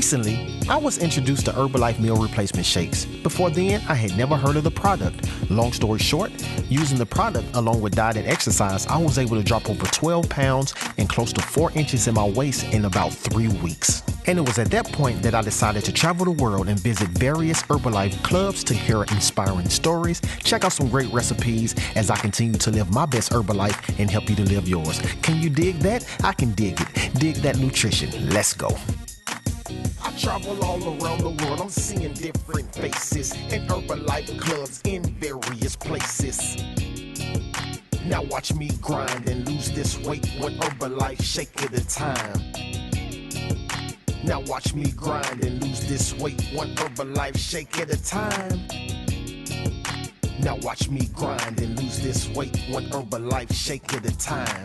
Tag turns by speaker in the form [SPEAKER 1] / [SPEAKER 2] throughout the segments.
[SPEAKER 1] Recently, I was introduced to Herbalife meal replacement shakes. Before then, I had never heard of the product. Long story short, using the product along with diet and exercise, I was able to drop over 12 pounds and close to 4 inches in my waist in about 3 weeks. And it was at that point that I decided to travel the world and visit various Herbalife clubs to hear inspiring stories, check out some great recipes as I continue to live my best Herbalife and help you to live yours. Can you dig that? I can dig it. Dig that nutrition. Let's go. I travel all around the world, I'm seeing different faces and Herbalife clubs in various places. Now watch me grind and lose this weight one Herbalife shake at a time. Now watch me grind and lose this weight one Herbalife shake at a time. Now watch me grind and lose this weight one Herbalife shake at a time.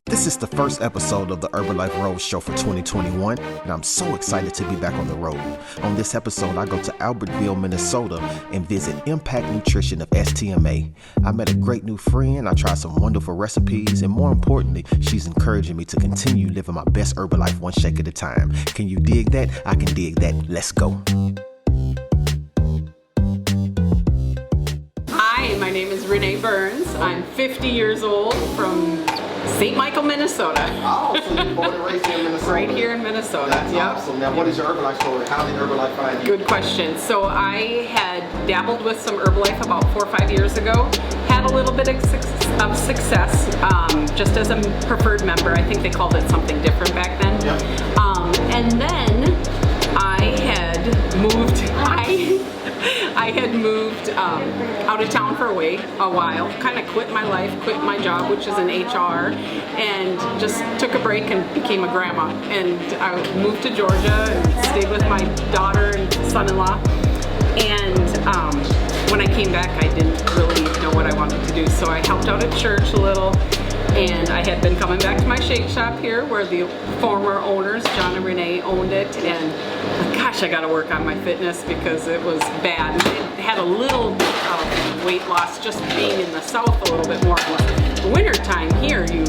[SPEAKER 1] This is the first episode of the Herbalife Road Show for 2021, and I'm so excited to be back on the road. On this episode, I go to Albertville, Minnesota, and visit Impact Nutrition of STMA. I met a great new friend, I tried some wonderful recipes, and more importantly, she's encouraging me to continue living my best Herbalife one shake at a time. Can you dig that? I can dig that. Let's go.
[SPEAKER 2] Hi, my name is Renee Burns. I'm 50 years old from St. Michael, Minnesota.
[SPEAKER 3] Oh, so you're born and raised here in Minnesota?
[SPEAKER 2] Right here in Minnesota.
[SPEAKER 3] That's awesome. Now, what is your Herbalife story? How did Herbalife find you?
[SPEAKER 2] Good question. So I had dabbled with some Herbalife about 4 or 5 years ago. Had a little bit of success just as a preferred member. I think they called it something different back then.
[SPEAKER 3] Yep.
[SPEAKER 2] And then I had moved. I had moved out of town for a while, kind of quit my life, quit my job, which is in HR, and just took a break and became a grandma. And I moved to Georgia and stayed with my daughter and son-in-law. And when I came back, I didn't really know what I wanted to do, so I helped out at church a little. And I had been coming back to my shake shop here where the former owners, John and Renee, owned it. And gosh, I got to work on my fitness because it was bad. It had a little bit of weight loss just being in the south a little bit more. The winter time here, you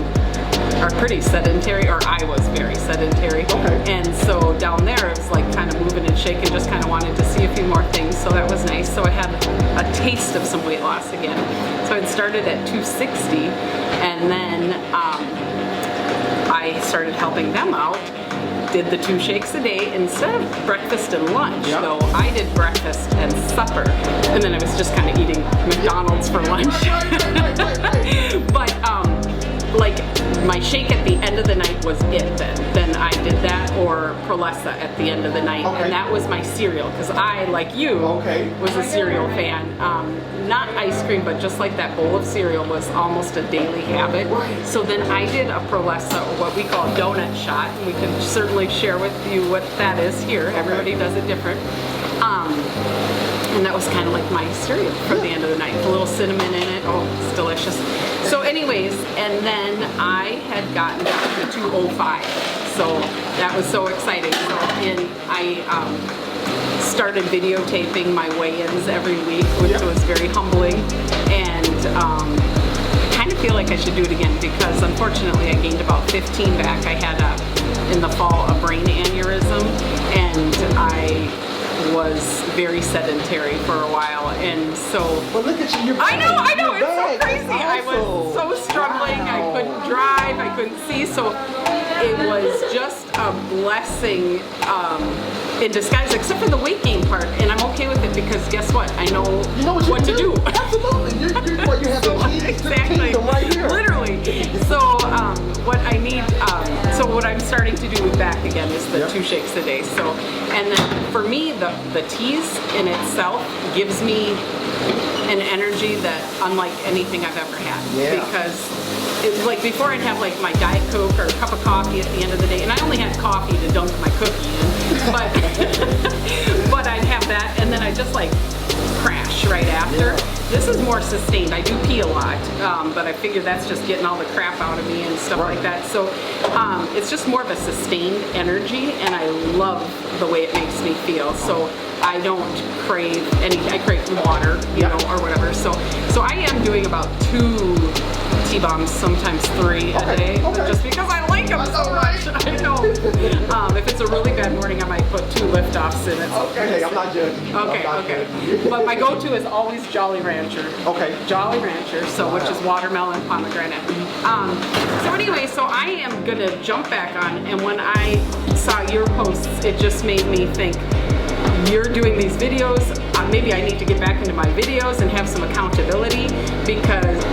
[SPEAKER 2] are pretty sedentary, or I was very sedentary.
[SPEAKER 3] Okay.
[SPEAKER 2] And so down there, it was like kind of moving and shaking, just kind of wanted to see a few more things. So that was nice. So I had a taste of some weight loss again. So I'd started at 260, and then I started helping them out. Did the 2 shakes a day instead of breakfast and lunch.
[SPEAKER 3] Yep.
[SPEAKER 2] So I did breakfast and supper, and then I was just kind of eating McDonald's for lunch. But like my shake at the end of the night was it then I did that, or Prolessa at the end of the night.
[SPEAKER 3] Okay.
[SPEAKER 2] And that was my cereal, because I, like you, was a cereal fan. Not ice cream, but just like that bowl of cereal was almost a daily habit. So then I did a Prolessa, or what we call donut shot, and we can certainly share with you what that is here. Everybody does it different. And that was kind of like my cereal for the end of the night. A little cinnamon in it. Oh, it's delicious. So anyways, and then I had gotten down to 205. So that was so exciting. So I started videotaping my weigh-ins every week, which was very humbling. And I kind of feel like I should do it again because unfortunately I gained about 15 back. I had in the fall a brain aneurysm, and I was very sedentary for a while, and so
[SPEAKER 3] But look at you,
[SPEAKER 2] I know, it's so crazy.
[SPEAKER 3] Awesome.
[SPEAKER 2] I was so struggling.
[SPEAKER 3] Wow.
[SPEAKER 2] I couldn't drive, I couldn't see, so it was just a blessing in disguise, except for the weight gain part, and I'm okay with it because guess what? I know,
[SPEAKER 3] You know what
[SPEAKER 2] to do.
[SPEAKER 3] Absolutely. You have the keys
[SPEAKER 2] Exactly.
[SPEAKER 3] to right here.
[SPEAKER 2] Literally. So what I need, so what I'm starting to do back again is the 2 shakes a day. So, and then for me, the teas in itself gives me an energy that unlike anything I've ever had.
[SPEAKER 3] Yeah.
[SPEAKER 2] Because it's like before I'd have like my Diet Coke or a cup of coffee at the end of the day, and I only had coffee to dunk my cookie in, but I'd have that, and then I just like crash right after.
[SPEAKER 3] Yeah.
[SPEAKER 2] This is more sustained. I do pee a lot, but I figure that's just getting all the crap out of me and stuff like that. So it's just more of a sustained energy, and I love the way it makes me feel. So I don't crave anything. I crave water, you know, or whatever. So I am doing about 2 bombs, sometimes 3 a day, just because I like them so much. I know. If it's a really bad morning, I might put 2 Liftoffs in it.
[SPEAKER 3] Okay, I'm not judging.
[SPEAKER 2] Okay. But my go-to is always Jolly Rancher.
[SPEAKER 3] Okay.
[SPEAKER 2] Jolly Rancher, which is watermelon pomegranate. So anyway, so I am gonna jump back on, and when I saw your posts, it just made me think, you're doing these videos, maybe I need to get back into my videos and have some accountability, because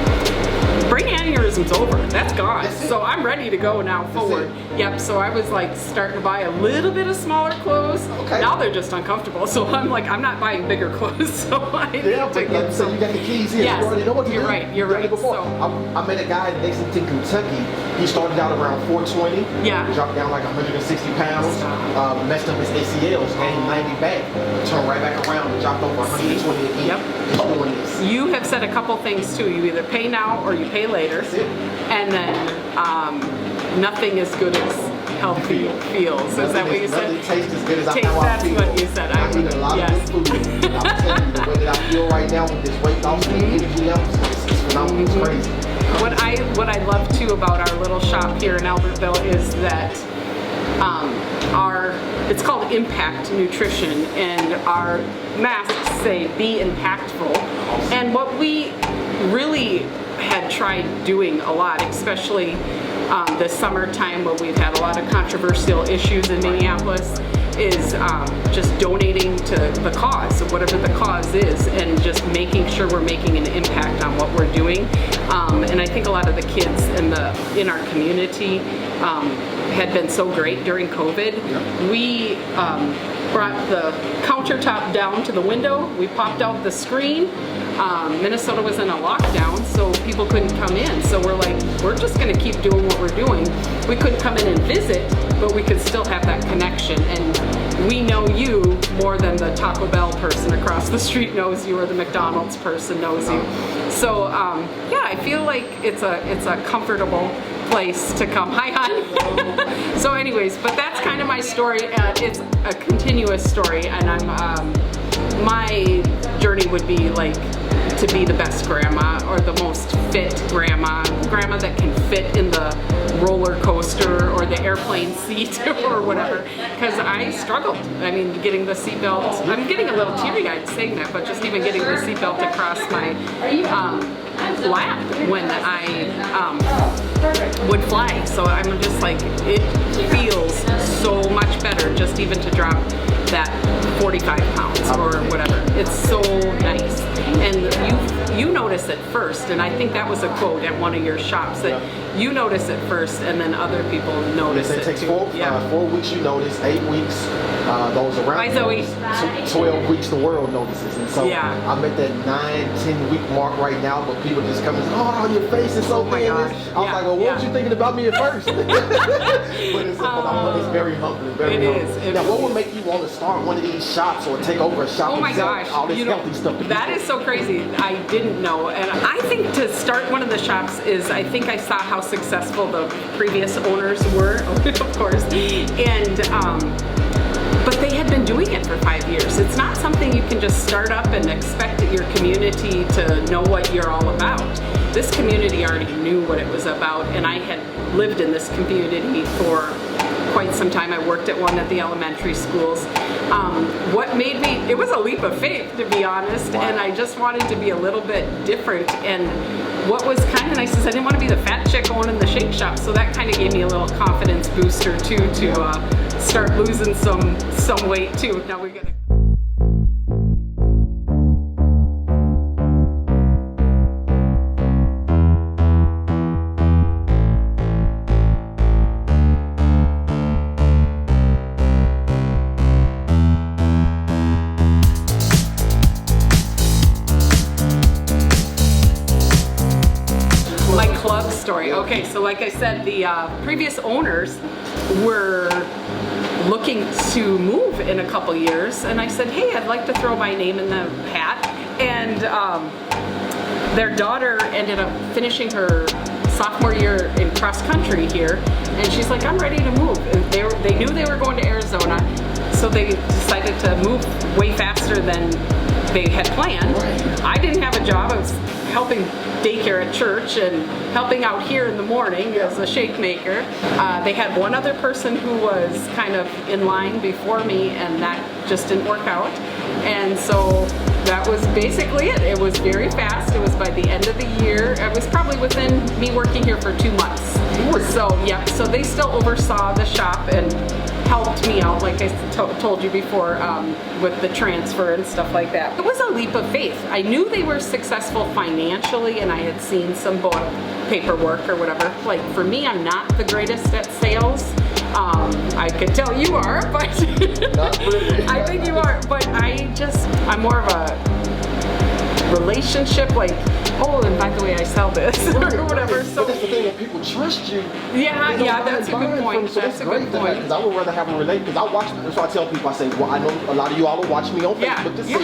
[SPEAKER 2] brain aneurysm's over. That's gone. So I'm ready to go now forward. Yep, so I was like starting to buy a little bit of smaller clothes.
[SPEAKER 3] Okay.
[SPEAKER 2] Now they're just uncomfortable. So I'm like, I'm not buying bigger clothes. So I need to get
[SPEAKER 3] so you got the keys here.
[SPEAKER 2] Yes,
[SPEAKER 3] You already know what to do.
[SPEAKER 2] you're right. You're right.
[SPEAKER 3] Before.
[SPEAKER 2] So,
[SPEAKER 3] I met a guy in Lexington, Kentucky. He started out around 420.
[SPEAKER 2] Yeah.
[SPEAKER 3] Dropped down like 160 pounds. Messed up his ACLs, gained 90 back. Turned right back around and dropped over 120 again.
[SPEAKER 2] Yep. You have said a couple things too. You either pay now or you pay later.
[SPEAKER 3] That's it.
[SPEAKER 2] And then nothing as good as healthy feels. Is that what you said?
[SPEAKER 3] Nothing tastes as good as
[SPEAKER 2] That's
[SPEAKER 3] how I feel.
[SPEAKER 2] what you said.
[SPEAKER 3] I eat a lot of good food. And I'm telling you, the way that I feel right now with this weight loss and energy levels, it's phenomenal. It's crazy.
[SPEAKER 2] What I love too about our little shop here in Albertville is that it's called Impact Nutrition, and our masks say be impactful. And what we really had tried doing a lot, especially this summertime when we've had a lot of controversial issues in Minneapolis, is just donating to the cause, whatever the cause is, and just making sure we're making an impact on what we're doing. And I think a lot of the kids in our community had been so great during COVID.
[SPEAKER 3] Yep.
[SPEAKER 2] We brought the countertop down to the window. We popped out the screen. Minnesota was in a lockdown, so people couldn't come in. So we're like, we're just gonna keep doing what we're doing. We couldn't come in and visit, but we could still have that connection. And we know you more than the Taco Bell person across the street knows you, or the McDonald's person knows you. So yeah, I feel like it's a comfortable place to come. Hi, hon. So anyways, but that's kind of my story. It's a continuous story, and my journey would be like to be the best grandma, or the most fit grandma that can fit in the roller coaster or the airplane seat or whatever, because I struggled. I mean, getting the seatbelt, I'm getting a little teary-eyed saying that, but just even getting the seatbelt across my lap when I would fly. So I'm just like, it feels so much better just even to drop that 45 pounds or whatever. It's so nice. And you notice it first, and I think that was a quote at one of your shops, that you notice it first and then other people notice it.
[SPEAKER 3] It takes
[SPEAKER 2] too.
[SPEAKER 3] 4 weeks you notice, 8 weeks those around.
[SPEAKER 2] Hi, Zoe.
[SPEAKER 3] 12 weeks the world notices. And so I'm at that 9-10 week mark right now, but people just come and say, oh, your face is so thin. I was like, well, what was you thinking about me at first? But it's very humbling. Very humbling. Now, what would make you want to start one of these shops or take over a shop?
[SPEAKER 2] Oh my gosh,
[SPEAKER 3] all this healthy stuff to
[SPEAKER 2] that is so crazy. I didn't know. And I think to start one of the shops is, I think I saw how successful the previous owners were, of course, and but they had been doing it for 5 years. It's not something you can just start up and expect your community to know what you're all about. This community already knew what it was about, and I had lived in this community for quite some time. I worked at one of the elementary schools. What made me, it was a leap of faith, to be honest, and I just wanted to be a little bit different. And what was kind of nice is I didn't want to be the fat chick owning the shake shop, so that kind of gave me a little confidence booster too, to start losing some weight too. Now we're gonna. Story. Okay, so like I said, the previous owners were looking to move in a couple years, and I said, hey, I'd like to throw my name in the hat. And their daughter ended up finishing her sophomore year in cross country here, and she's like, I'm ready to move. And they knew they were going to Arizona, so they decided to move way faster than they had planned. I didn't have a job. I was helping daycare at church and helping out here in the morning as a shake maker. They had one other person who was kind of in line before me, and that just didn't work out. And so that was basically it. It was very fast. It was by the end of the year. It was probably within me working here for 2 months. So yeah, so they still oversaw the shop and helped me out, like I told you before, with the transfer and stuff like that. It was a leap of faith. I knew they were successful financially, and I had seen some paperwork or whatever. Like for me, I'm not the greatest at sales. I could tell you are, but
[SPEAKER 3] Not really.
[SPEAKER 2] I think you are. But I'm more of a relationship, like, oh, and by the way, I sell this or whatever. So
[SPEAKER 3] but that's the thing, when people trust you.
[SPEAKER 2] yeah, that's a good point.
[SPEAKER 3] So
[SPEAKER 2] That's a good point.
[SPEAKER 3] Because I would rather have a relate. Because I watch. That's why I tell people. I say, well, I know a lot of you all will watch me on Facebook to see.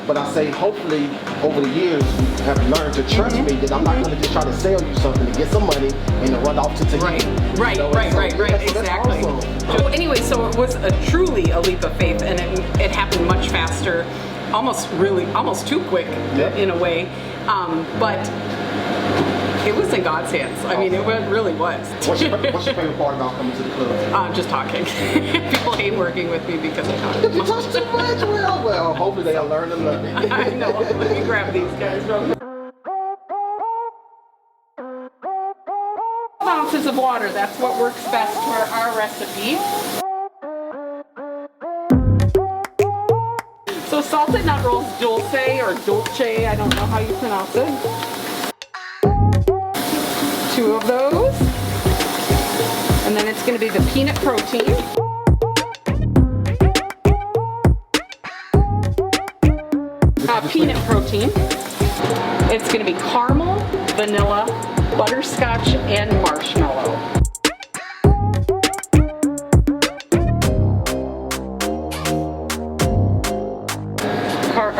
[SPEAKER 3] But I say, hopefully, over the years, you have learned to trust me. That I'm not going to just try to sell you something to get some money and to run off to Tahiti.
[SPEAKER 2] Right, exactly. So anyway, so it was truly a leap of faith, and it happened much faster, almost too quick in a way. But it was in God's hands. I mean, it really was.
[SPEAKER 3] What's your favorite part about coming to the club?
[SPEAKER 2] Just talking. People hate working with me because I talk too
[SPEAKER 3] You talk too much. Well, hopefully they'll learn to love it.
[SPEAKER 2] I know. Let me grab these guys real quick. Ounces of water. That's what works best for our recipe. So salted nut rolls, dulce or dulce, I don't know how you pronounce it. 2 of those. And then it's going to be the peanut protein. Peanut protein. It's going to be caramel, vanilla, butterscotch, and marshmallow.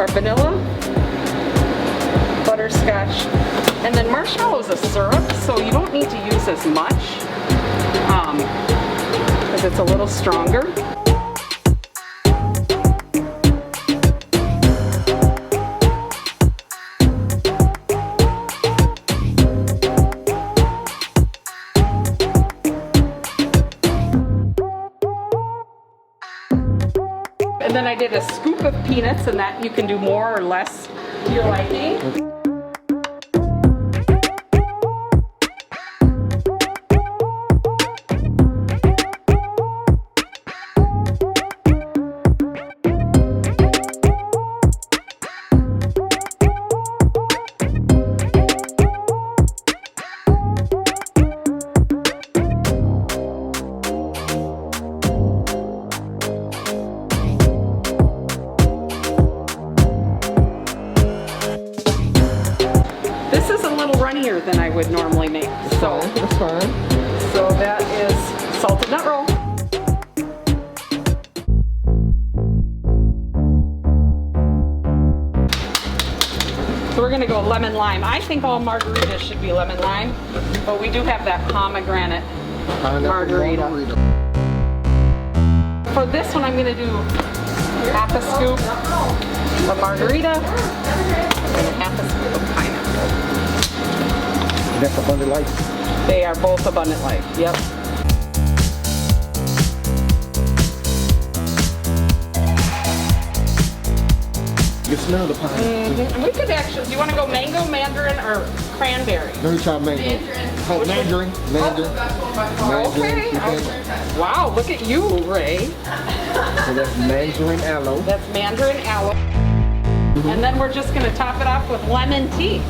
[SPEAKER 2] Vanilla, butterscotch, and then marshmallow is a syrup, so you don't need to use as much because it's a little stronger. And then I did a scoop of peanuts, and that you can do more or less to your liking. Than I would normally make. That's fine. So that is salted nut roll. So we're gonna go lemon lime. I think all margaritas should be lemon lime, but we do have that pomegranate margarita. For this one, I'm gonna do half a scoop of margarita and half a scoop of pineapple.
[SPEAKER 3] That's Abundant Life.
[SPEAKER 2] They are both Abundant Life, yep.
[SPEAKER 3] You can smell the pine.
[SPEAKER 2] We could actually, do you want to go mango, mandarin, or cranberry?
[SPEAKER 3] Let me try mango. Mandarin.
[SPEAKER 2] Okay. Wow, look at you, Ray.
[SPEAKER 3] So that's Mandarin aloe.
[SPEAKER 2] That's Mandarin aloe. And then we're just going to top it off with lemon tea.